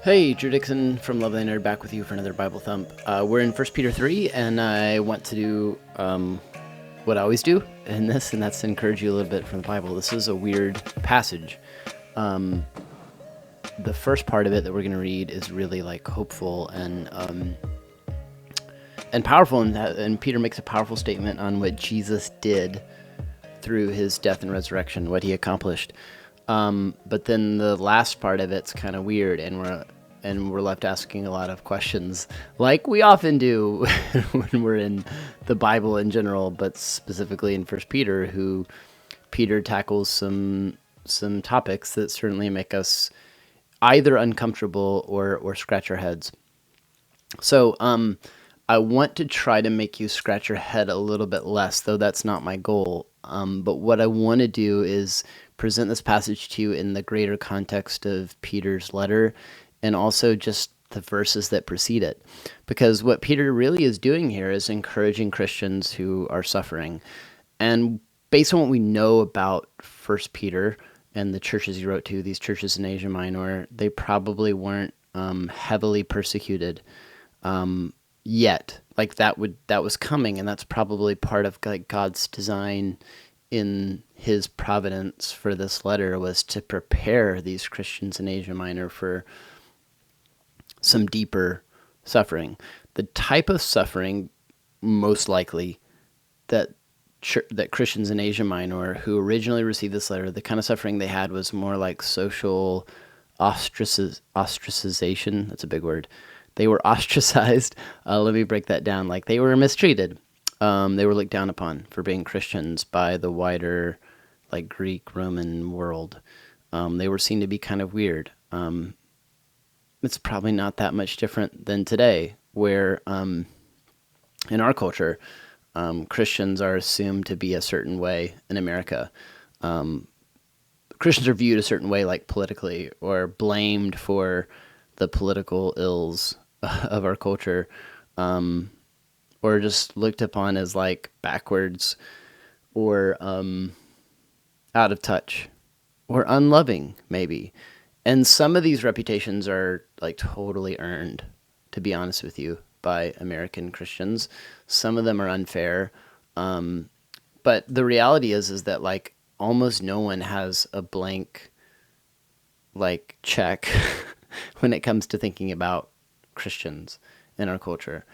Hey, Drew Dixon from Lovely Nerd back with you for another Bible Thump. We're in First Peter 3, and I want to do what I always do in this, and that's to encourage you a little bit from the Bible. This is a weird passage. The first part of it that we're going to read is really like hopeful and powerful, and Peter makes a powerful statement on what Jesus did through his death and resurrection, what he accomplished. But then the last part of it's kind of weird, and we're left asking a lot of questions, like we often do when we're in the Bible in general, but specifically in First Peter, who Peter tackles some topics that certainly make us either uncomfortable or scratch our heads. So I want to try to make you scratch your head a little bit less, though that's not my goal. But what I want to do is present this passage to you in the greater context of Peter's letter and also just the verses that precede it. Because what Peter really is doing here is encouraging Christians who are suffering. And based on what we know about First Peter and the churches he wrote to, these churches in Asia Minor, they probably weren't heavily persecuted yet. Like that was coming, and that's probably part of like God's design in his providence for this letter, was to prepare these Christians in Asia Minor for some deeper suffering. The type of suffering most likely that that Christians in Asia Minor who originally received this letter, the kind of suffering they had was more like social ostracization. That's a big word. They were ostracized. Let me break that down. Like they were mistreated. They were looked down upon for being Christians by the wider, like Greek, Roman world. They were seen to be kind of weird. It's probably not that much different than today, where in our culture, Christians are assumed to be a certain way in America. Christians are viewed a certain way, like politically, or blamed for the political ills of our culture, or just looked upon as like backwards or out of touch or unloving, maybe. And some of these reputations are like totally earned, to be honest with you, by American Christians. Some of them are unfair. But the reality is that like almost no one has a blank like check when it comes to thinking about Christians in our culture.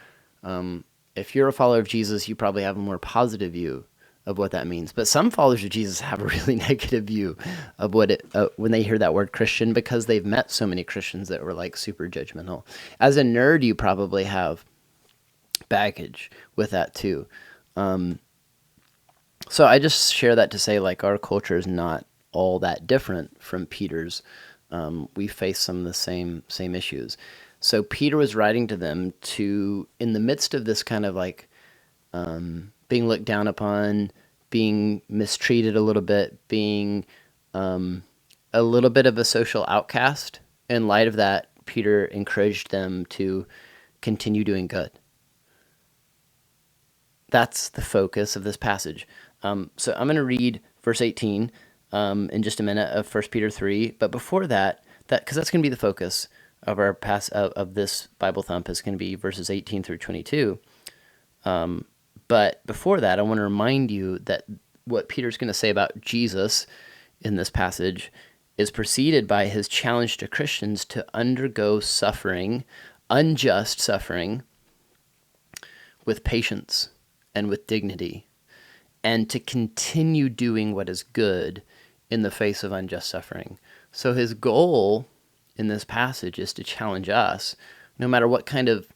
If you're a follower of Jesus, you probably have a more positive view of what that means. But some followers of Jesus have a really negative view of what it when they hear that word Christian, because they've met so many Christians that were like super judgmental. As a nerd, you probably have baggage with that too. So I just share that to say like our culture is not all that different from Peter's. We face some of the same issues. So Peter was writing to them to, in the midst of this kind of like being looked down upon, being mistreated a little bit, being a little bit of a social outcast. In light of that, Peter encouraged them to continue doing good. That's the focus of this passage. So I'm going to read verse 18 in just a minute of 1 Peter 3. But before that, because that's going to be the focus of our of this Bible Thump, is going to be verses 18 through 22. But before that, I want to remind you that what Peter's going to say about Jesus in this passage is preceded by his challenge to Christians to undergo suffering, unjust suffering, with patience and with dignity, and to continue doing what is good in the face of unjust suffering. So his goal in this passage is to challenge us, no matter what kind of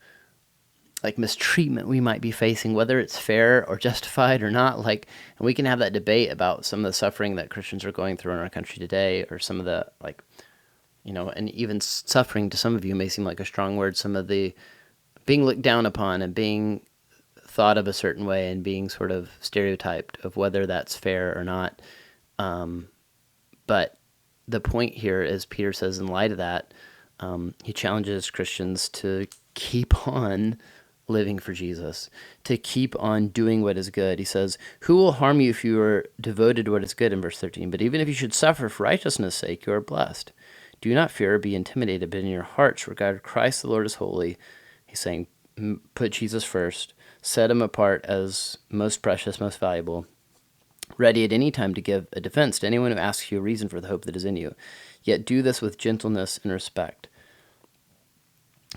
like mistreatment we might be facing, whether it's fair or justified or not. Like, and we can have that debate about some of the suffering that Christians are going through in our country today, or some of the like, and even suffering to some of you may seem like a strong word. Some of the being looked down upon and being thought of a certain way and being sort of stereotyped, of whether that's fair or not. But the point here is, Peter says, in light of that, he challenges Christians to keep on living for Jesus, to keep on doing what is good. He says, "Who will harm you if you are devoted to what is good?" in verse 13. "But even if you should suffer for righteousness' sake, you are blessed. Do not fear or be intimidated, but in your hearts regard Christ the Lord as holy. He's saying, put Jesus first, set him apart as most precious, most valuable, ready at any time to give a defense to anyone who asks you a reason for the hope that is in you. Yet do this with gentleness and respect,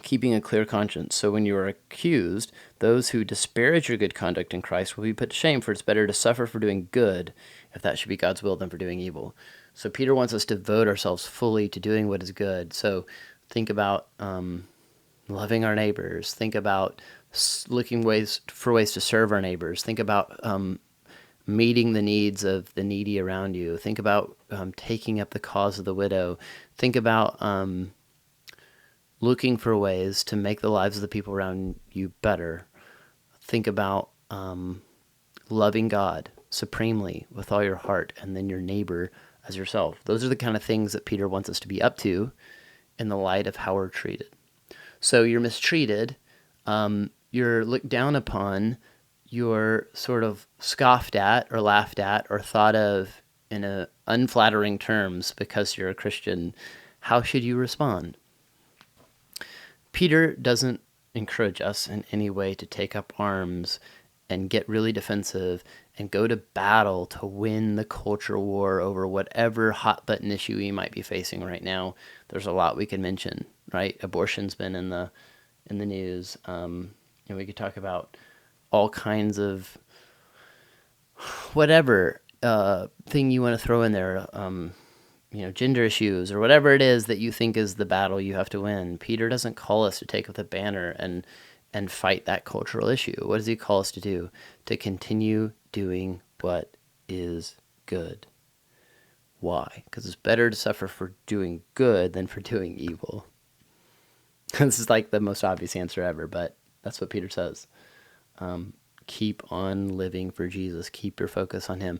keeping a clear conscience. So when you are accused, those who disparage your good conduct in Christ will be put to shame, for it's better to suffer for doing good, if that should be God's will, than for doing evil. So Peter wants us to devote ourselves fully to doing what is good. So think about loving our neighbors. Think about looking for ways to serve our neighbors. Think about meeting the needs of the needy around you. Think about taking up the cause of the widow. Think about looking for ways to make the lives of the people around you better. Think about loving God supremely with all your heart, and then your neighbor as yourself. Those are the kind of things that Peter wants us to be up to in the light of how we're treated. So you're mistreated, you're looked down upon, you're sort of scoffed at or laughed at or thought of in unflattering terms because you're a Christian. How should you respond? Peter doesn't encourage us in any way to take up arms and get really defensive and go to battle to win the culture war over whatever hot button issue we might be facing right now. There's a lot we can mention, right? Abortion's been in the news. And we could talk about all kinds of whatever thing you want to throw in there, gender issues or whatever it is that you think is the battle you have to win. Peter doesn't call us to take up the banner and fight that cultural issue. What does he call us to do? To continue doing what is good. Why? Because it's better to suffer for doing good than for doing evil. This is like the most obvious answer ever, but that's what Peter says. Keep on living for Jesus. Keep your focus on him.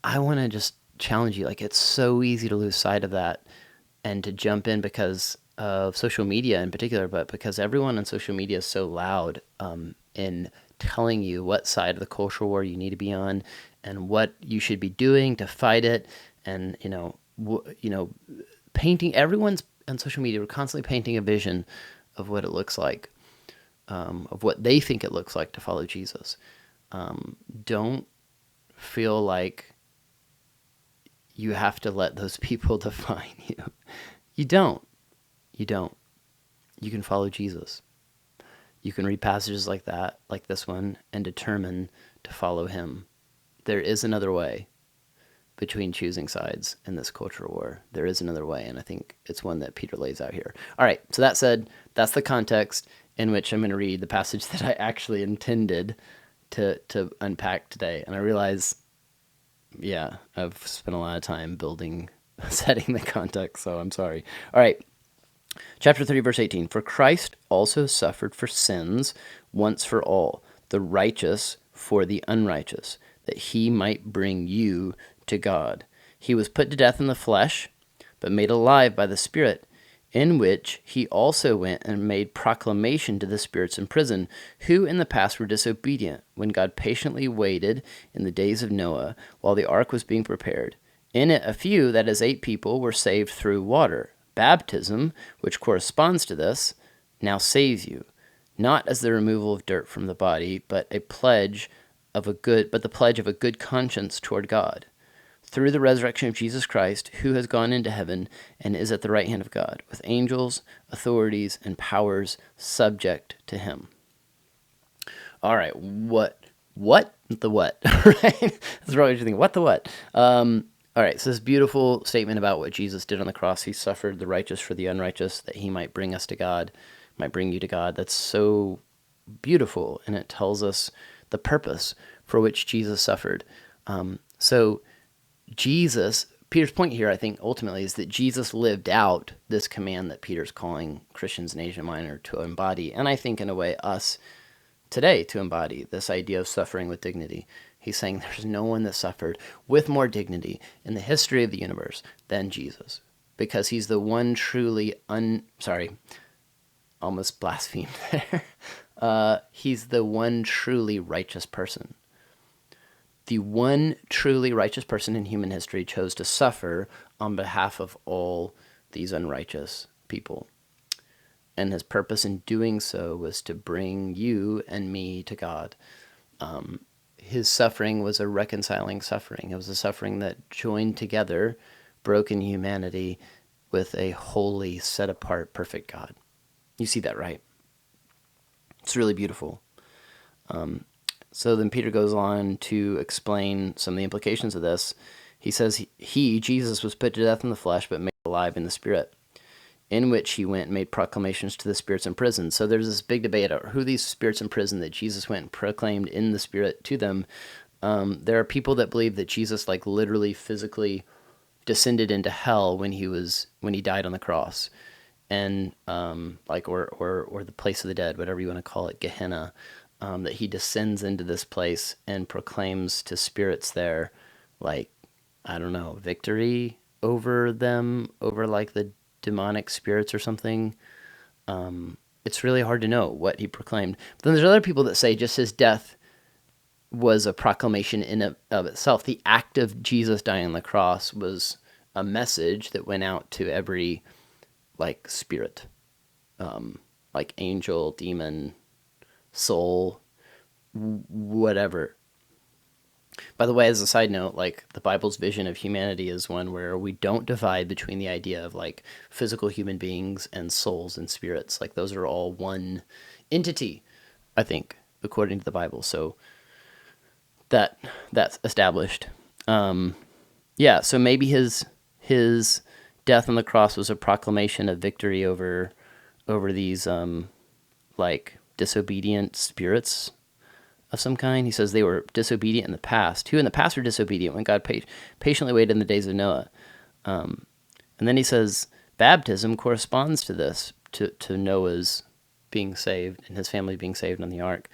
I want to just challenge you. It's so easy to lose sight of that and to jump in because of social media in particular, but because everyone on social media is so loud in telling you what side of the cultural war you need to be on and what you should be doing to fight it. And, painting, everyone's on social media, we're constantly painting a vision of what it looks like, of what they think it looks like to follow Jesus. Don't feel like you have to let those people define you. You don't. You can follow Jesus. You can read passages like that, like this one, and determine to follow him. There is another way between choosing sides in this cultural war. There is another way, and I think it's one that Peter lays out here. All right, so that said, that's the context in which I'm going to read the passage that I actually intended to unpack today. And I realize, I've spent a lot of time setting the context, so I'm sorry. All right. Chapter 3, verse 18. For Christ also suffered for sins once for all, the righteous for the unrighteous, that he might bring you to God. He was put to death in the flesh, but made alive by the Spirit, in which he also went and made proclamation to the spirits in prison, who in the past were disobedient, when God patiently waited in the days of Noah, while the ark was being prepared. In it a few, that is 8 people, were saved through water. Baptism, which corresponds to this, now saves you, not as the removal of dirt from the body, but the pledge of a good conscience toward God, through the resurrection of Jesus Christ, who has gone into heaven and is at the right hand of God, with angels, authorities, and powers subject to him. All right, what? The what? Right? That's probably what you think. What the what? All right, so this beautiful statement about what Jesus did on the cross. He suffered the righteous for the unrighteous, that he might bring us to God, might bring you to God. That's so beautiful, and it tells us the purpose for which Jesus suffered. So Peter's point here, I think, ultimately, is that Jesus lived out this command that Peter's calling Christians in Asia Minor to embody, and I think, in a way, us today to embody this idea of suffering with dignity. He's saying there's no one that suffered with more dignity in the history of the universe than Jesus, because he's the one truly almost blasphemed there. He's the one truly righteous person. The one truly righteous person in human history chose to suffer on behalf of all these unrighteous people. And his purpose in doing so was to bring you and me to God. His suffering was a reconciling suffering. It was a suffering that joined together broken humanity with a holy, set-apart, perfect God. You see that, right? It's really beautiful. So then Peter goes on to explain some of the implications of this. He says, Jesus, was put to death in the flesh, but made alive in the spirit, in which he went and made proclamations to the spirits in prison. So there's this big debate over who these spirits in prison that Jesus went and proclaimed in the spirit to them. There are people that believe that Jesus like literally physically descended into hell when he died on the cross, and or the place of the dead, whatever you want to call it, Gehenna, that he descends into this place and proclaims to spirits there, like, I don't know, victory over them, over like the demonic spirits or something. It's really hard to know what he proclaimed. But then there's other people that say just his death was a proclamation in of itself. The act of Jesus dying on the cross was a message that went out to every like spirit, like angel, demon, soul, whatever. By the way, as a side note, like the Bible's vision of humanity is one where we don't divide between the idea of like physical human beings and souls and spirits. Like those are all one entity, I think, according to the Bible. So that's established. Yeah, so maybe his death on the cross was a proclamation of victory over these like disobedient spirits of some kind. He says they were disobedient in the past. Who in the past were disobedient when God patiently waited in the days of Noah. And then he says baptism corresponds to this, to Noah's being saved and his family being saved on the ark.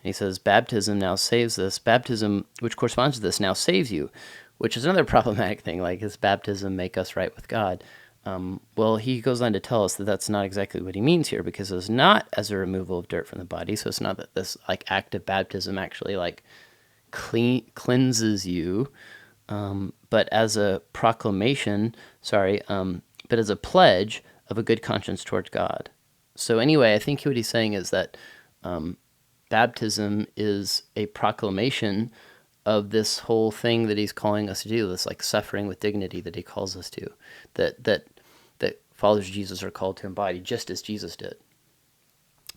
And he says baptism now saves this. Baptism, which corresponds to this, now saves you, which is another problematic thing. Like, does baptism make us right with God? Well, he goes on to tell us that that's not exactly what he means here, because it's not as a removal of dirt from the body. So it's not that this like act of baptism actually like cleanses you, but as a proclamation, but as a pledge of a good conscience toward God. So anyway, I think what he's saying is that baptism is a proclamation of this whole thing that he's calling us to do, this like suffering with dignity that he calls us to, that followers of Jesus are called to embody, just as Jesus did.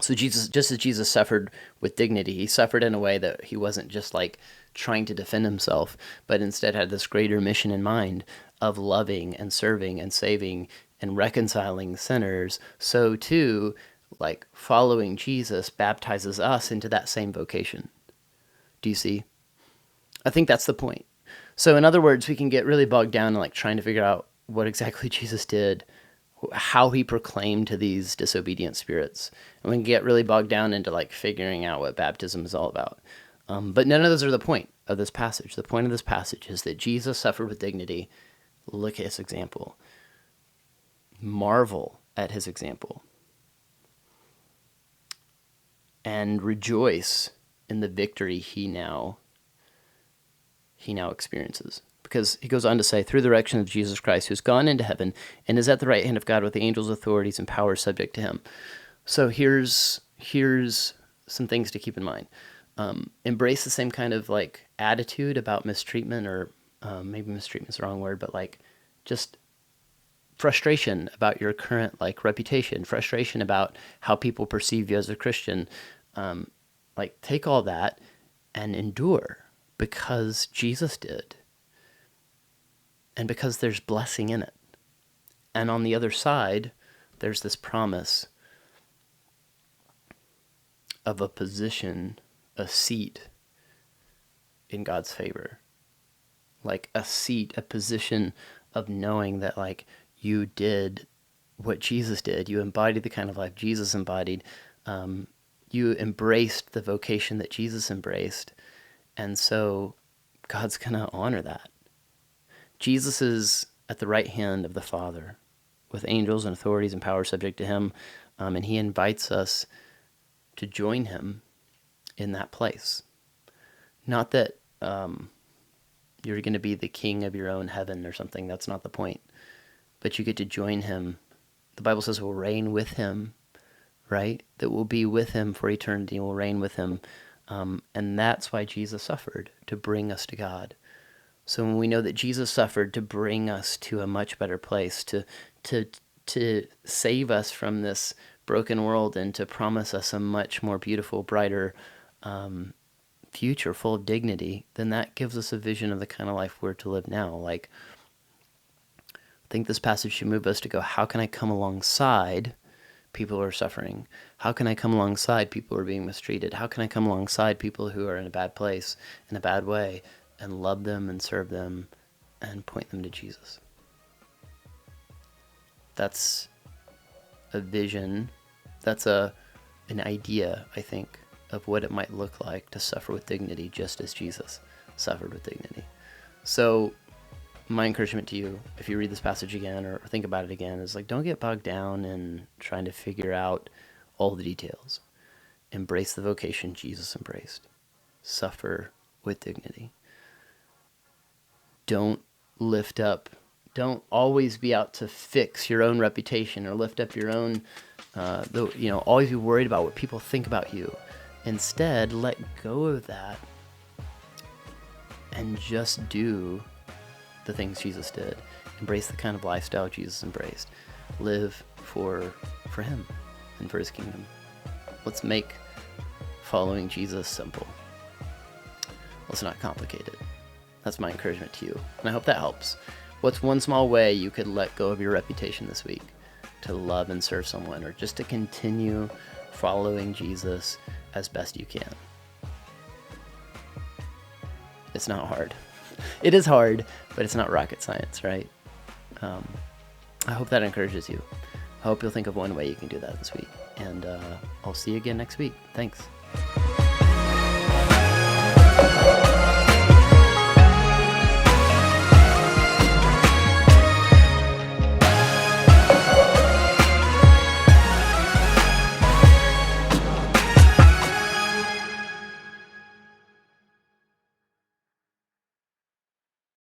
So just as Jesus suffered with dignity, he suffered in a way that he wasn't just like trying to defend himself, but instead had this greater mission in mind of loving and serving and saving and reconciling sinners. So too, like following Jesus baptizes us into that same vocation. Do you see? I think that's the point. So in other words, we can get really bogged down in like trying to figure out what exactly Jesus did, how he proclaimed to these disobedient spirits. And we can get really bogged down into like figuring out what baptism is all about. But none of those are the point of this passage. The point of this passage is that Jesus suffered with dignity. Look at his example. Marvel at his example. And rejoice in the victory he now experiences. Because he goes on to say, through the direction of Jesus Christ, who's gone into heaven and is at the right hand of God with the angels, authorities, and powers subject to him. So here's some things to keep in mind. Embrace the same kind of like attitude about mistreatment, or maybe mistreatment's the wrong word, but like just frustration about your current like reputation, frustration about how people perceive you as a Christian. Like take all that and endure, because Jesus did. And because there's blessing in it. And on the other side, there's this promise of a position, a seat in God's favor. Like a seat, a position of knowing that like you did what Jesus did. You embodied the kind of life Jesus embodied. You embraced the vocation that Jesus embraced. And so God's going to honor that. Jesus is at the right hand of the Father with angels and authorities and power subject to him. And he invites us to join him in that place. Not that you're going to be the king of your own heaven or something. That's not the point. but you get to join him. The Bible says we'll reign with him, right? That we'll be with him for eternity, and we'll reign with him. And that's why Jesus suffered, to bring us to God. So when we know that Jesus suffered to bring us to a much better place, to save us from this broken world and to promise us a much more beautiful, brighter future full of dignity, then that gives us a vision of the kind of life we're to live now. Like, I think this passage should move us to go, how can I come alongside people who are suffering? How can I come alongside people who are being mistreated? How can I come alongside people who are in a bad place, in a bad way, and love them and serve them and point them to Jesus? That's a vision. That's an idea, I think, of what it might look like to suffer with dignity, just as Jesus suffered with dignity. So my encouragement to you, if you read this passage again or think about it again, is like, don't get bogged down in trying to figure out all the details. Embrace the vocation Jesus embraced. Suffer with dignity. Don't always be out to fix your own reputation or lift up your own, always be worried about what people think about you. Instead, let go of that and just do the things Jesus did. Embrace the kind of lifestyle Jesus embraced. Live for him and for his kingdom. Let's make following Jesus simple. Let's not complicate it. That's my encouragement to you, and I hope that helps. What's one small way you could let go of your reputation this week to love and serve someone, or just to continue following Jesus as best you can? It's not hard. It is hard, but it's not rocket science, right? I hope that encourages you. I hope you'll think of one way you can do that this week. And I'll see you again next week. Thanks.